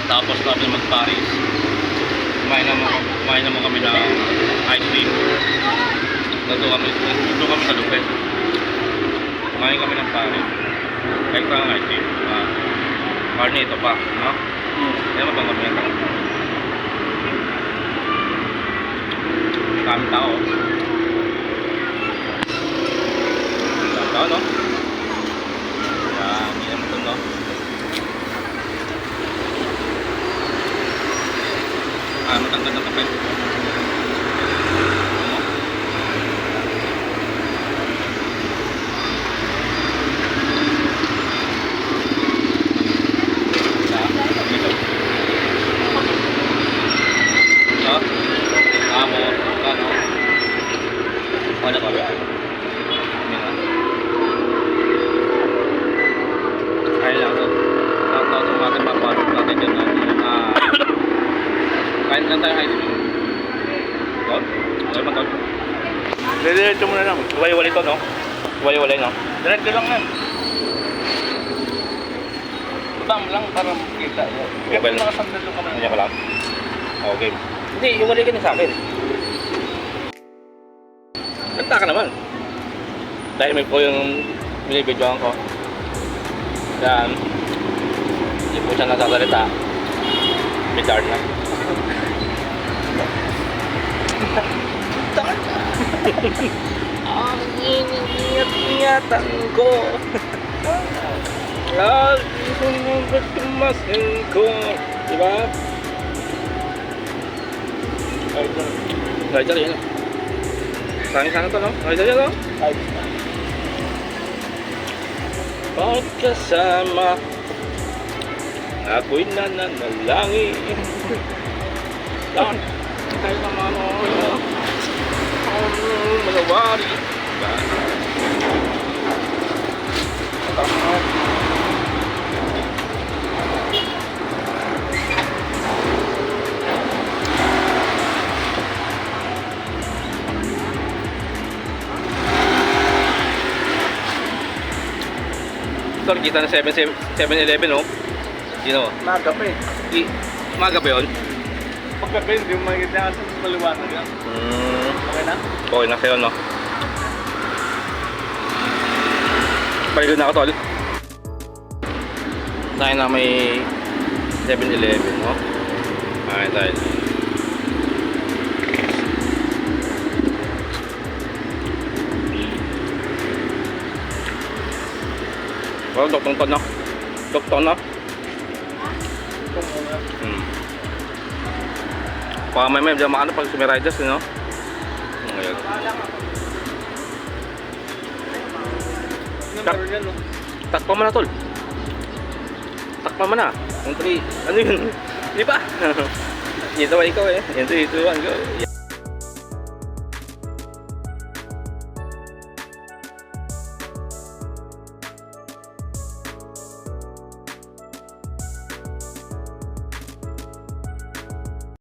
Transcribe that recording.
Tapos namin mag-Paris. Kumain naman kami ng ice cream. Nandun kami sa Lupet. Kumain kami ng Paris. Kahit pa ang ice cream. Carnito pa, no? Kaya mabang kami yan. Kaming tao. Kaming tao, no? Yan, hindi naman ito, no? Matanggal ng kape. Ano ba? Kaya lang ito. Tapos natin mapasok natin dyan na kain lang tayo ice cream. Tol? Tol ba tol? Diretso mo na lang. Iwalay ito, no? Iwalay, no? Diretso lang yan. Bam lang para makita. Kaya pa nakasandal lang kami. Nandiyan ka lang? Okay. Hindi, iwalay ka na sa akin. Kanta ka naman. Dahil may po yung binibidyoan ko. Yan. Hindi po siya nasasalita. Bidar na. Ang iniyat-iyatan ko. Ang tumasin ko. Diba? Ay, dyan yun. Sana to, no? Ay, dyan, no? Pagkasama ako'y nananalangin. Lahat tayo naman malawari. Tol, kita na 7-Eleven, no? Yun, no? Maga pa eh. Maga pa yun? Pagkabi, hindi mo makikita sa maliwanag yan. Okay na? Okay na sa'yo, no? Paligod na ako, tol. Tayo na may 7-Eleven, no? Okay, tayo. Well, doktong to, no? Doktong, no? Baka may dyan makano pag sumiriders, no? Ngayon. Takpa mo na, tol. Takpa mo na. Yung 3, ano yun? Di ba? Ito ba ikaw eh? Yan 3, 2, 1, go.